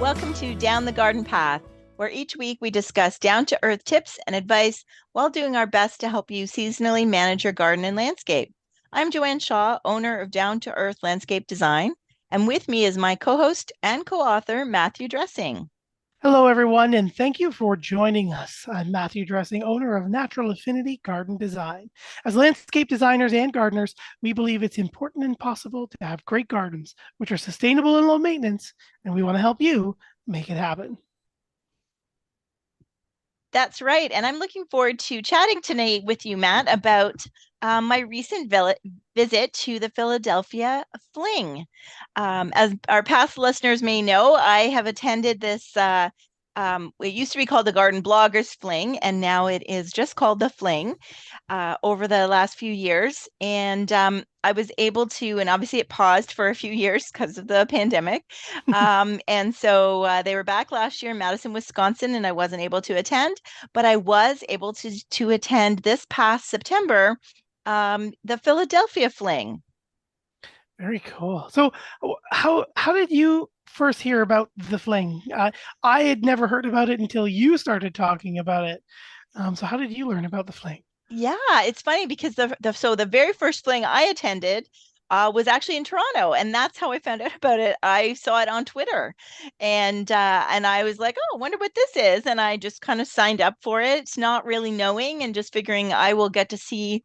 Welcome to Down the Garden Path, where each week we discuss down-to-earth tips and advice while doing our best to help you seasonally manage your garden and landscape. I'm Joanne Shaw, owner of Down to Earth Landscape Design, and with me is my co-host and co-author, Matthew Dressing. Hello, everyone, and thank you for joining us. I'm Matthew Dressing, owner of Natural Affinity Garden Design. As landscape designers and gardeners, we believe it's important and possible to have great gardens, which are sustainable and low maintenance, and we want to help you make it happen. That's right. And I'm looking forward to chatting tonight with you, Matt, about my recent visit to the Philadelphia Fling. As our past listeners may know, I have attended this. It used to be called the Garden Bloggers Fling, and now it is just called the Fling over the last few years. And I was able to, and obviously it paused for a few years because of the pandemic. And so they were back last year in Madison, Wisconsin, and I wasn't able to attend, but I was able to attend this past September, the Philadelphia Fling. Very cool. So, how did you first hear about the fling? I had never heard about it until you started talking about it. So, how did you learn about the fling? Yeah, it's funny because the very first fling I attended was actually in Toronto, and that's how I found out about it. I saw it on Twitter, and I was like, "Oh, I wonder what this is," and I just kind of signed up for it, not really knowing, and just figuring I will get to see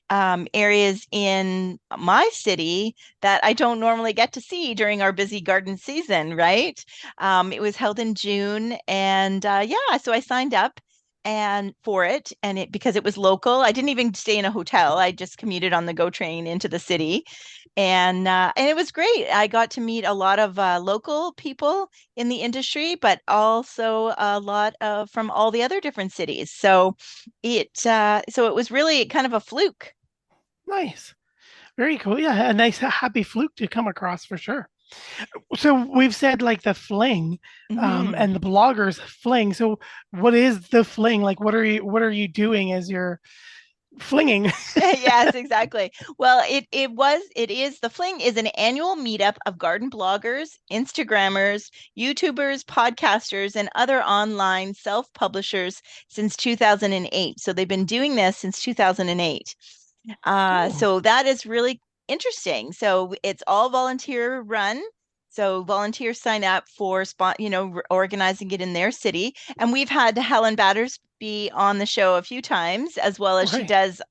areas in my city that I don't normally get to see during our busy garden season, right? It was held in June, and yeah, so I signed up and for it, and it because it was local. I didn't even stay in a hotel. I just commuted on the GO train into the city, and it was great. I got to meet a lot of local people in the industry, but also a lot of from all the other different cities. So it was really kind of a fluke. Nice. Very cool. Yeah, a nice, happy fluke to come across for sure. So we've said like the fling, Mhm. and the bloggers fling. So what is the fling? Like, what are you doing as you're flinging? Yes, exactly. Well, it is the Fling is an annual meetup of garden bloggers, Instagrammers, YouTubers, podcasters, and other online self-publishers since 2008. So they've been doing this since 2008. Oh, So that is really interesting. So it's all volunteer run. So volunteers sign up for organizing it in their city. And we've had Helen Batters be on the show a few times, as well as she right. does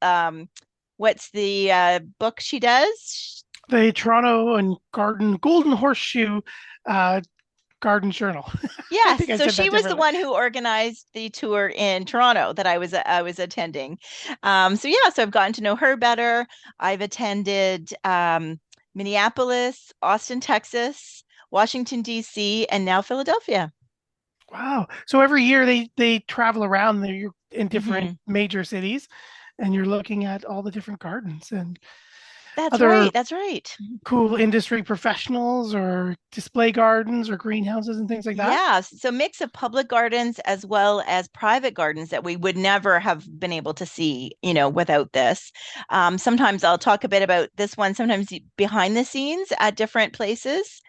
what's the book she does? The Toronto and Garden Golden Horseshoe uh, Garden Journal. I Yes, think I so said she that was the differently. one who organized the tour in Toronto that I was attending. So yeah, so I've gotten to know her better. I've attended Minneapolis, Austin, Texas, Washington, D.C., and now Philadelphia. Wow. So every year they travel around. You're in different Hmm. major cities, and you're looking at all the different gardens and That's other right. That's right. cool industry professionals or display gardens or greenhouses and things like that. Yeah, so mix of public gardens as well as private gardens that we would never have been able to see, without this. Sometimes I'll talk a bit about this one, sometimes behind the scenes at different places.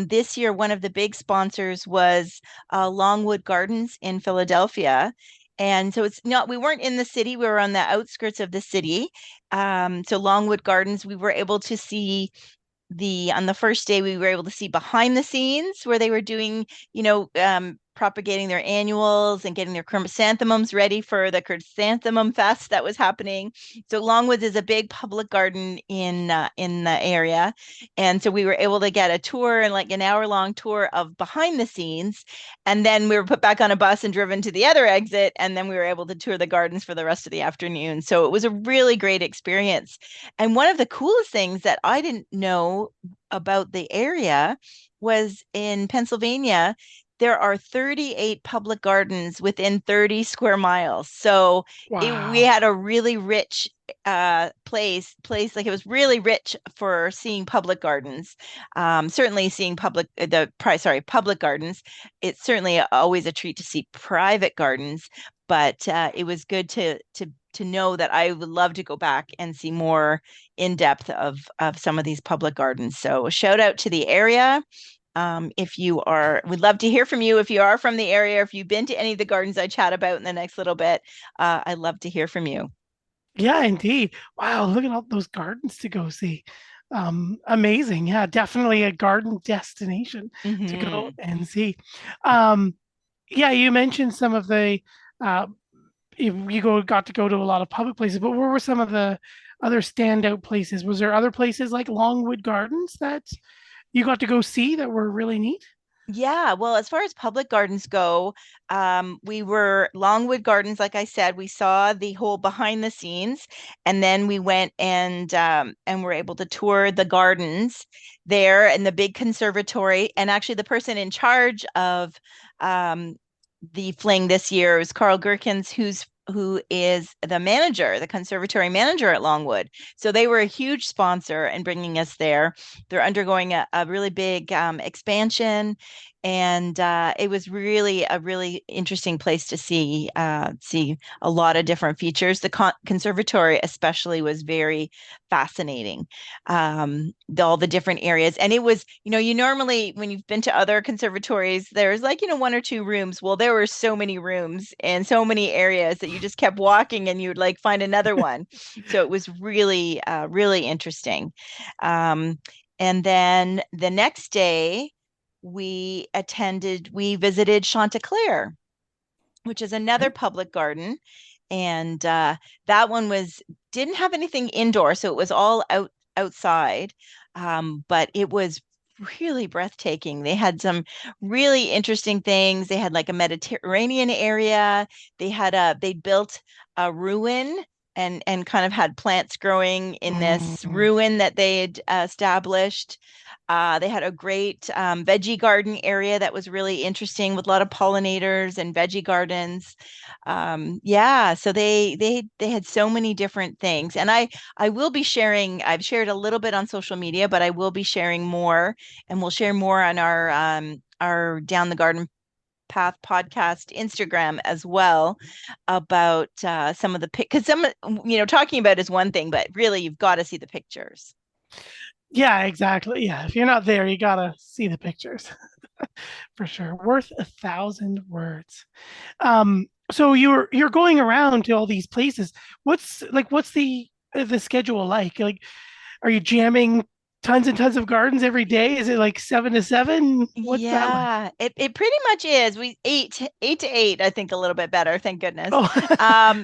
This year, one of the big sponsors was Longwood Gardens in Philadelphia. And so we weren't in the city, we were on the outskirts of the city. So Longwood Gardens, we were able to see on the first day we were able to see behind the scenes where they were doing propagating their annuals and getting their chrysanthemums ready for the chrysanthemum fest that was happening. So Longwoods is a big public garden in the area, and so we were able to get a tour and like an hour long tour of behind the scenes, and then we were put back on a bus and driven to the other exit, and then we were able to tour the gardens for the rest of the afternoon. So it was a really great experience. And one of the coolest things that I didn't know about the area was in Pennsylvania, there are 38 public gardens within 30 square miles. So we Wow. had a really rich place like it was really rich for seeing public gardens. Certainly seeing public gardens. It's certainly always a treat to see private gardens, but it was good to know that I would love to go back and see more in depth of some of these public gardens. So shout out to the area. If you are, we'd love to hear from you. If you are from the area, if you've been to any of the gardens I chat about in the next little bit, I'd love to hear from you. Yeah, indeed. Wow, look at all those gardens to go see. Amazing. Yeah, definitely a garden destination to go Hmm. and see. Um, yeah, you mentioned some of the uh, got to go to a lot of public places, but where were some of the other standout places? Was there other places like Longwood Gardens that you got to go see that were really neat? Yeah, well, as far as public gardens go, we were Longwood Gardens, like I said, we saw the whole behind the scenes, and then we went and were able to tour the gardens there in the big conservatory. And actually, the person in charge of um, the fling this year was Carl Gherkins, who is the manager, the conservatory manager at Longwood. So they were a huge sponsor in bringing us there. They're undergoing a really big expansion, and it was really a really interesting place to see a lot of different features. The conservatory especially was very fascinating. All the different areas, and it was, you normally, when you've been to other conservatories, there's like, one or two rooms. Well, there were so many rooms and so many areas that you just kept walking and you'd like find another one. So it was really really interesting. um, and then the next day we visited Chanticleer, which is another Right? public garden. And that one was didn't have anything indoor, so it was all outside. But it was really breathtaking. They had some really interesting things. They had like a Mediterranean area. They built a ruin and kind of had plants growing in this Mm, ruin that they had established. They had a great veggie garden area that was really interesting with a lot of pollinators and veggie gardens. Yeah, so they had so many different things, and I will be sharing. I've shared a little bit on social media, but I will be sharing more, and we'll share more on our Down the Garden Path podcast Instagram as well about some of the pic. Because talking about is one thing, but really you've got to see the pictures. yeah, exactly. Yeah, if you're not there, you gotta see the pictures for sure. Worth 1,000 words. So you're going around to all these places. What's the schedule like? Like, are you jamming tons and tons of gardens every day? Is it like 7 to 7? What's that like? Yeah, it pretty much is. We eight to eight, I think a little bit better, thank goodness. Oh,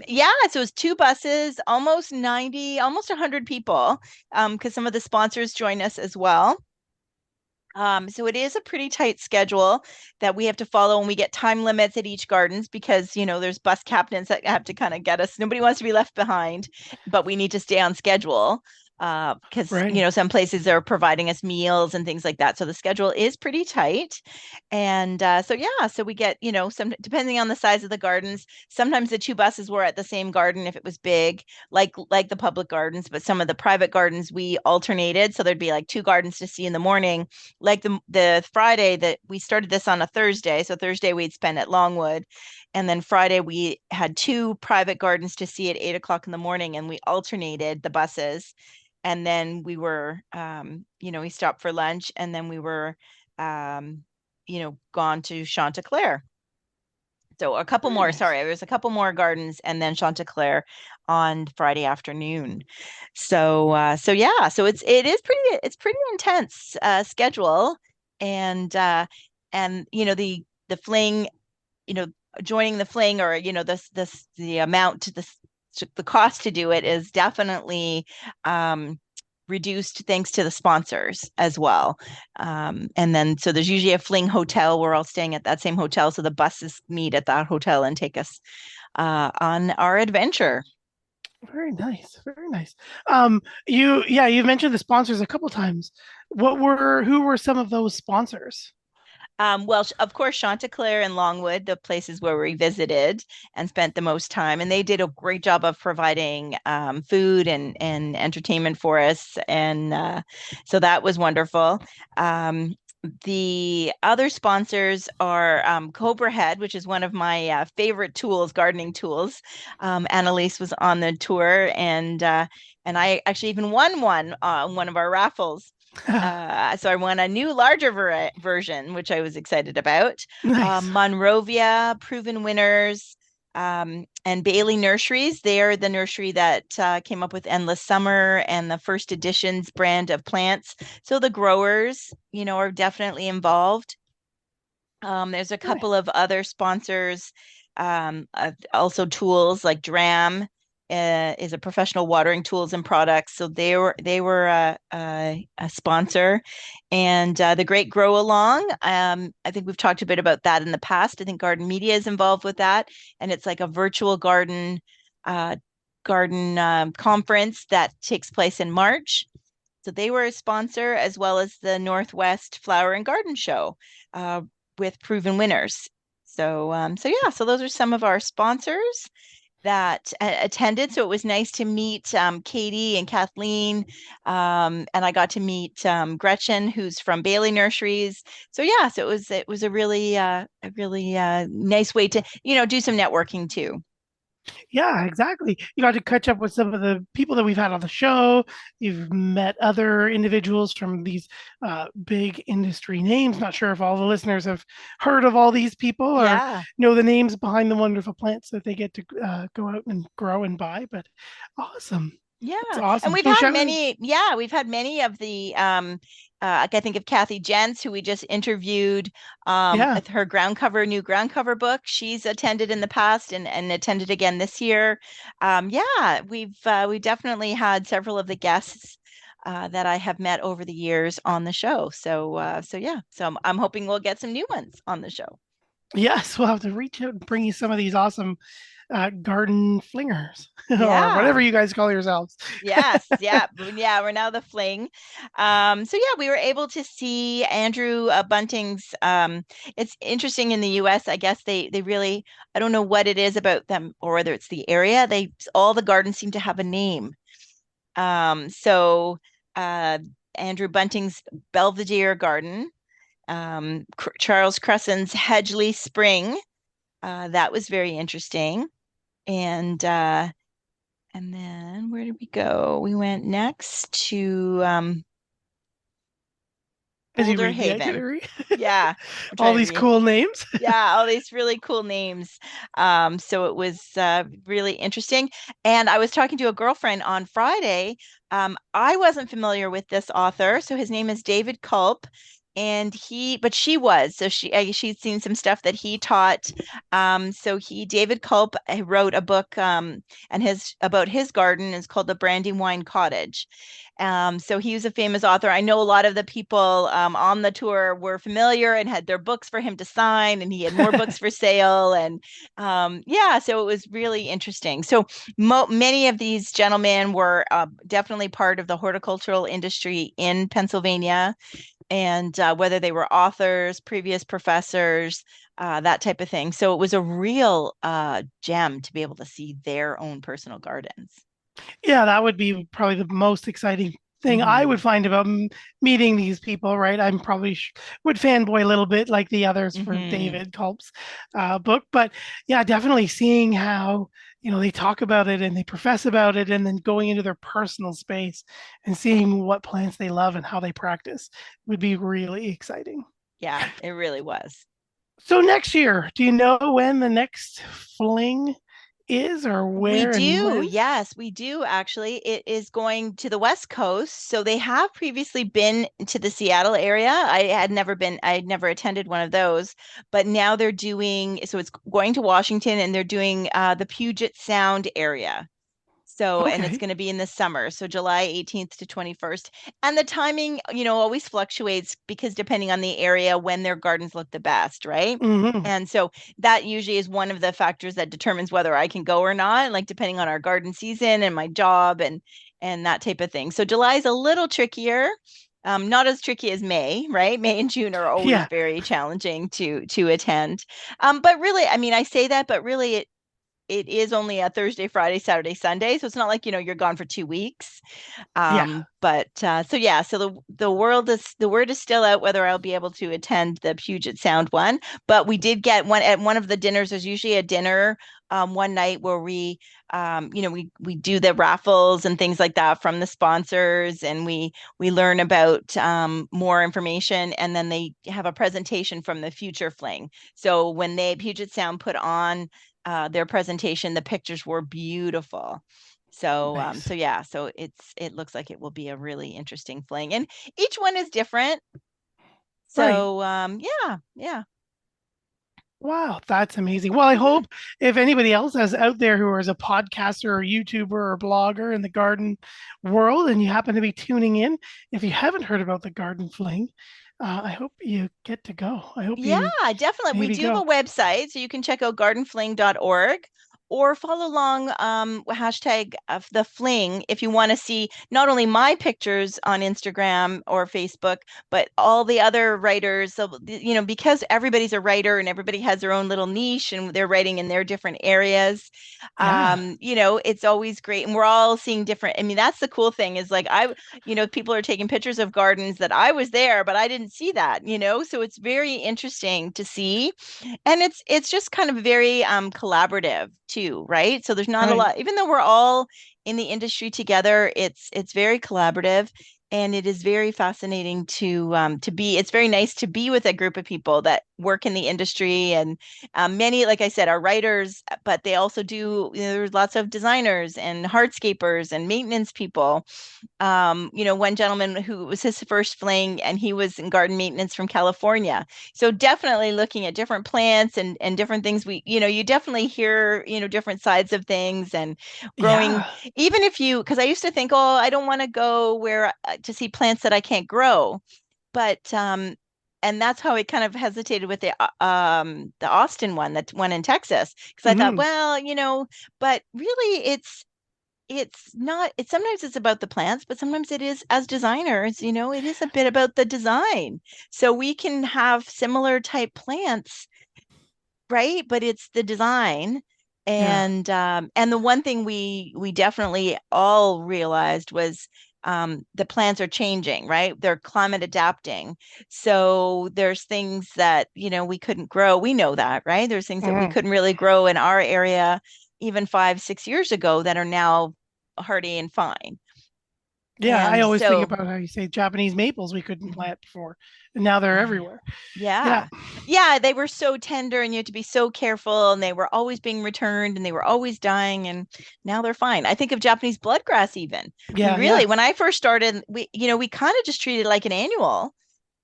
Yeah, so it's two buses, almost 90, almost 100 people, because some of the sponsors join us as well. So it is a pretty tight schedule that we have to follow, and we get time limits at each gardens because, there's bus captains that have to kind of get us. Nobody wants to be left behind, but we need to stay on schedule because, right. some places are providing us meals and things like that. So the schedule is pretty tight. And so, yeah, so we get, some depending on the size of the gardens, sometimes the two buses were at the same garden if it was big, like the public gardens, but some of the private gardens we alternated. So there'd be like two gardens to see in the morning, like the Friday that we started this on a Thursday. So Thursday we'd spend at Longwood. And then Friday we had two private gardens to see at 8 o'clock in the morning, and we alternated the buses. And then we stopped for lunch, and then we were gone to Chanticleer. So a couple Very more, nice. sorry, there's a couple more gardens and then Chanticleer on Friday afternoon. So yeah, so it's pretty intense schedule. And the fling, you know, joining the fling, or this the amount, the cost to do it is definitely um reduced thanks to the sponsors as well. And then so there's usually a fling hotel. We're all staying at that same hotel, so the buses meet at that hotel and take us on our adventure. Very nice. Very nice. You've mentioned the sponsors a couple times. Who were some of those sponsors? Well, of course, Chanticleer and Longwood, the places where we visited and spent the most time, and they did a great job of providing food and entertainment for us, and so that was wonderful. Um, the other sponsors are Cobra Head, which is one of my favorite tools, gardening tools. Annalise was on the tour, and I actually even won one of our raffles. So I won a new, larger version, which I was excited about. Nice. Monrovia, Proven Winners, and Bailey Nurseries. They are the nursery that came up with Endless Summer and the First Editions brand of plants. So the growers, are definitely involved. There's a Nice. couple of other sponsors, also tools like Dram is a professional watering tools and products. So they were a sponsor, and the Great Grow Along. I think we've talked a bit about that in the past. I think Garden Media is involved with that, and it's like a virtual uh, garden conference that takes place in March. So they were a sponsor, as well as the Northwest Flower and Garden Show uh, with Proven Winners. So yeah, so those are some of our sponsors that attended. So it was nice to meet Katie and Kathleen, and I got to meet Gretchen, who's from Bailey Nurseries. So yeah, so it was a really nice way to do some networking too. Yeah, exactly. You got to catch up with some of the people that we've had on the show. You've met other individuals from these big industry names. Not sure if all the listeners have heard of all these people or Yeah. know the names behind the wonderful plants that they get to go out and grow and buy. But awesome. That's Yeah. And awesome. we've So, had shout many, yeah, we've had many of the I think of Kathy Jentz, who we just interviewed yeah. with her new ground cover book. She's attended in the past and attended again this year. Yeah, we definitely had several of the guests that I have met over the years on the show. So yeah, so I'm hoping we'll get some new ones on the show. Yes, we'll have to reach out and bring you some of these awesome garden flingers or whatever Yeah. you guys call yourselves. Yes, yeah, yeah. We're now the Fling. So yeah, we were able to see Andrew Bunting's. It's interesting in the U.S. I guess they really, I don't know what it is about them or whether it's the area. They all the gardens seem to have a name. So uh, Andrew Bunting's Belvedere Garden, Charles Crescent's Hedgley Spring. That was very interesting, and. And then where did we go? We went next to As you Boulder read the Haven. itinerary. Yeah, I'm All trying to these read. cool names. Yeah, all these really cool names. So it was really interesting. And I was talking to a girlfriend on Friday. I wasn't familiar with this author, so his name is David Culp. But she was, so she'd seen some stuff that he taught. David Culp wrote a book, and about his garden is called The Brandywine Cottage. So he was a famous author. I know a lot of the people on the tour were familiar and had their books for him to sign, and he had more books for sale. And yeah, so it was really interesting. So many of these gentlemen were definitely part of the horticultural industry in Pennsylvania, and whether they were authors, previous professors, that type of thing. So it was a real gem to be able to see their own personal gardens. Yeah, that would be probably the most exciting thing I would Hmm. find about meeting these people, right? I'm probably would fanboy a little bit like the others for Hmm. David Culp's book, but yeah, definitely seeing how they talk about it and they profess about it, and then going into their personal space and seeing what plants they love and how they practice would be really exciting. Yeah, it really was. So next year, do you know when the next fling is, or We where and do. when? Yes, we do actually. It is going to the West Coast. So they have previously been to the Seattle area. I had never attended one of those, but now they're doing, so it's going to Washington, and they're doing the Puget Sound area. So, and it's Okay. going to be in the summer, so July 18th to 21st. And the timing, always fluctuates because depending on the area when their gardens look the best, right? Hmm. And so that usually is one of the factors that determines whether I can go or not, like depending on our garden season and my job and that type of thing. So July is a little trickier. Not as tricky as May, right? May and June are always Yeah. very challenging to attend. But really, I mean, I say that, but really it is only a Thursday, Friday, Saturday, Sunday. So it's not like, you're gone for 2 weeks. Yeah. But so yeah, so the word is still out whether I'll be able to attend the Puget Sound one. But we did get one at one of the dinners. There's usually a dinner one night where we do the raffles and things like that from the sponsors, and we learn about more information, and then they have a presentation from the Future Fling. So when they Puget Sound put on their presentation, the pictures were beautiful. So Nice. yeah, so it looks like it will be a really interesting fling, and each one is different. Right. So yeah, yeah. Wow, that's amazing. Well, I Mhm. hope if anybody else is out there who is a podcaster or YouTuber or blogger in the garden world and you happen to be tuning in, if you haven't heard about the Garden Fling, I hope you get to go. I hope Yeah, you definitely. We maybe do have a go. website, so you can check out gardenfling.org or follow along hashtag of the fling if you want to see not only my pictures on Instagram or Facebook, but all the other writers. So, because everybody's a writer and everybody has their own little niche and they're writing in their different areas, Yeah. it's always great. And we're all seeing different. I mean, that's the cool thing is like people are taking pictures of gardens that I was there, but I didn't see that. So it's very interesting to see. And it's just kind of very collaborative too, right? So there's not a Right. lot, even though we're all in the industry together, it's very collaborative. And it is very fascinating to be. It's very nice to be with a group of people that work in the industry, and many, like I said, are writers, but they also do. There's lots of designers and hardscapers and maintenance people. One gentleman who was his first fling and he was in garden maintenance from California. So definitely looking at different plants and different things. You definitely hear, different sides of things and growing, Yeah. even if because I used to think, oh, I don't want to go where to see plants that I can't grow. But, and that's how I kind of hesitated with the Austin one, that one in Texas, because I thought, Hmm. well, but really it's not it's sometimes it's about the plants, but sometimes it is, as designers, it is a bit about the design. So we can have similar type plants, right? But it's the design. Yeah. And the one thing we definitely all realized was the plants are changing, right? They're climate adapting. So there's things that, we couldn't grow. We know that, right? There's things that we Hmm. couldn't really grow in our area even 5, 6 years ago that are now hardy and fine. Yeah. I And always think so about how you say Japanese maples we couldn't plant before, and now they're oh, yeah. everywhere. Yeah. Yeah. Yeah, they were so tender and you had to be so careful, and they were always being returned and they were always dying, and now they're fine. I think of Japanese bloodgrass even. Yeah. Yeah. When I first started, we kind of just treated it like an annual.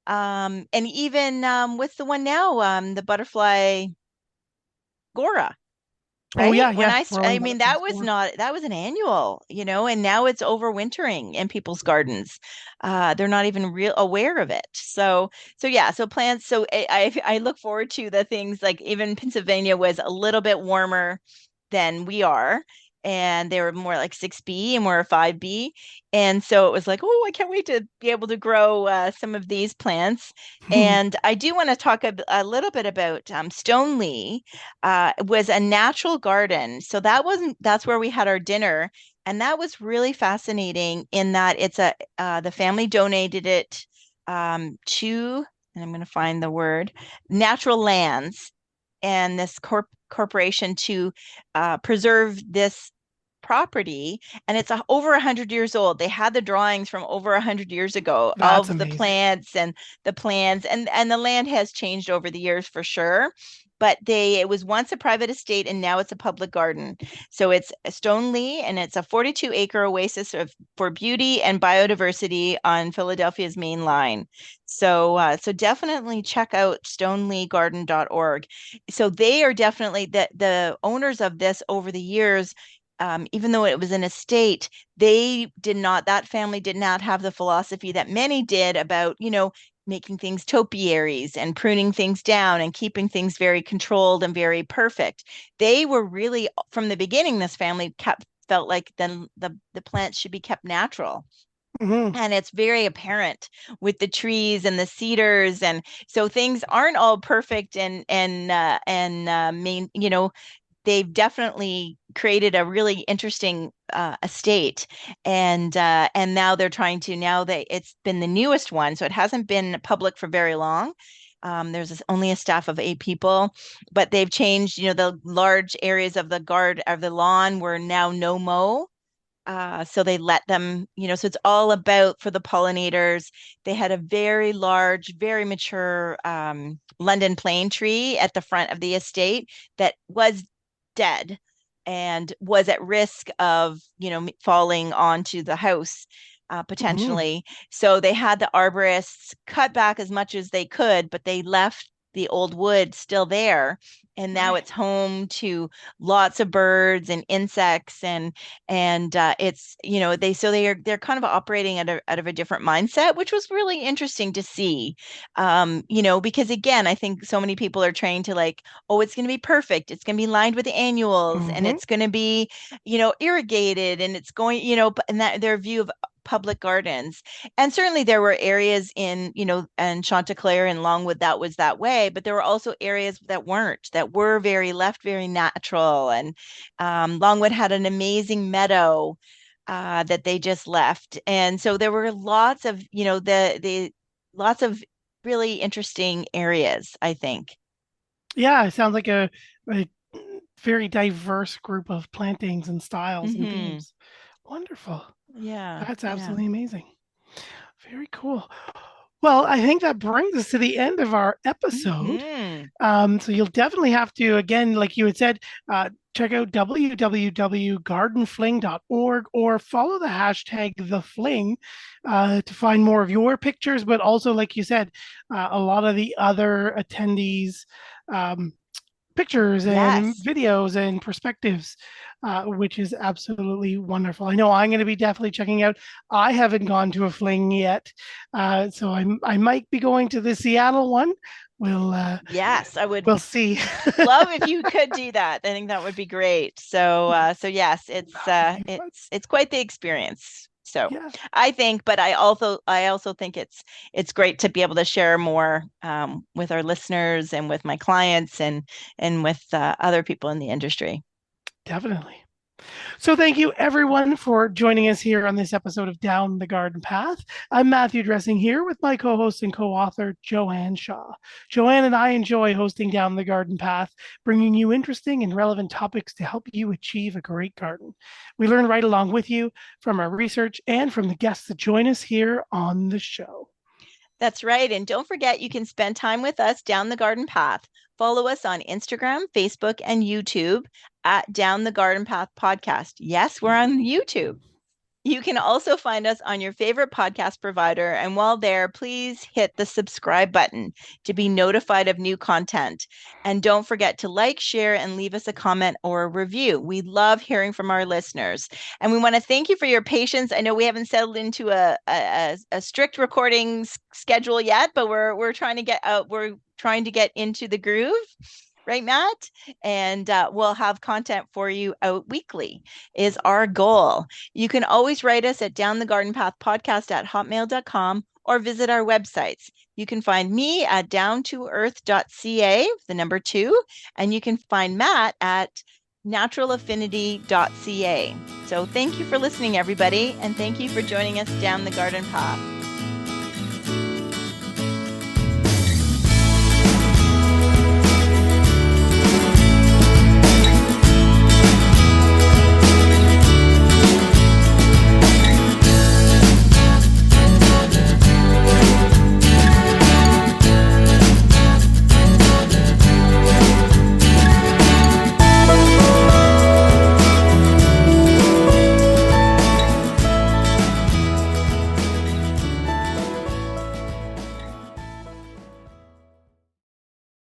And even with the one now, the butterfly Gora. Oh Right? yeah. When Yeah. I Whirling mean, butterflies. Or that was an annual, and now it's overwintering in people's gardens. They're not even real aware of it. So yeah, so plants. So I look forward to the things like even Pennsylvania was a little bit warmer than we are. And they were more like 6B and we're a 5B. And so it was like, oh, I can't wait to be able to grow some of these plants. And I do want to talk a little bit about Stoneleigh was a natural garden. So that's where we had our dinner. And that was really fascinating in that the family donated it to, and I'm going to find the word, Natural Lands and this corporation to preserve this property, and it's over 100 years old. They had the drawings from over 100 years ago That's of the amazing. plants and the plans, and the land has changed over the years for sure, but it was once a private estate and now it's a public garden. So it's Stoneleigh, and it's a 42-acre oasis for beauty and biodiversity on Philadelphia's main line. So definitely check out stoneleghgarden.org. So they are definitely the owners of this over the years. Even though it was an estate, that family did not have the philosophy that many did about, making things topiaries and pruning things down and keeping things very controlled and very perfect. They were really, from the beginning, this family felt like then the plants should be kept natural. Hmm. And it's very apparent with the trees and the cedars, and so things aren't all perfect and main, they've definitely created a really interesting estate, and now they're trying to now they it's been the newest one, so it hasn't been public for very long. Only a staff of 8 people, but they've changed. The large areas of the guard of the lawn were now no mow, so they let them, so it's all about for the pollinators. They had a very large, very mature London plane tree at the front of the estate that was dead and was at risk of, falling onto the house Mm, potentially. So they had the arborists cut back as much as they could, but they left the old wood still there. And now right. it's home to lots of birds and insects, and it's they're kind of operating out of a different mindset, which was really interesting to see. Because again, I think so many people are trained to like, oh, it's going to be perfect, it's going to be lined with annuals, and Hmm. it's going to be irrigated, and it's going, and that their view of public gardens. And certainly there were areas in, and Chanticleer and Longwood that was that way, but there were also areas that weren't, that were very left, very natural. And Longwood had an amazing meadow that they just left. And so there were lots of, the lots of really interesting areas, I think. Yeah, it sounds like a very diverse group of plantings and styles and Hmm. themes. Wonderful. Yeah, That's yeah. absolutely amazing. Very cool. Well, I think that brings us to the end of our episode. Hmm. So you'll definitely have to, again, like you had said, check out www.gardenfling.org or follow the hashtag #thefling to find more of your pictures, but also, like you said, a lot of the other attendees. Um, Pictures and Yes. videos and perspectives, which is absolutely wonderful. I know I'm going to be definitely checking out. I haven't gone to a fling yet, so I might be going to the Seattle one. We'll uh, Yes, I would we'll see. love if you could do that. I think that would be great. So yes, That would be fun. it's quite the experience. So Yeah, I think, but I also think it's great to be able to share more with our listeners and with my clients and with other people in the industry. definitely. So, thank you everyone for joining us here on this episode of Down the Garden Path. I'm Matthew Dressing here with my co host and co author, Joanne Shaw. Joanne and I enjoy hosting Down the Garden Path, bringing you interesting and relevant topics to help you achieve a great garden. We learn right along with you from our research and from the guests that join us here on the show. That's right. And don't forget, you can spend time with us down the garden path. Follow us on Instagram, Facebook, and YouTube at Down the Garden Path Podcast. Yes, we're on YouTube. You can also find us on your favorite podcast provider. And while there, please hit the subscribe button to be notified of new content. And don't forget to like, share, and leave us a comment or a review. We love hearing from our listeners. And we want to thank you for your patience. I know we haven't settled into a strict recording schedule yet, but we're trying to get out, we're trying to get into the groove. Right, Matt? And we'll have content for you out weekly is our goal. You can always write us at downthegardenpathpodcast@hotmail.com or visit our websites. You can find me at downtoearth.ca, the number 2, and you can find Matt at naturalaffinity.ca. So thank you for listening, everybody, and thank you for joining us down the garden path.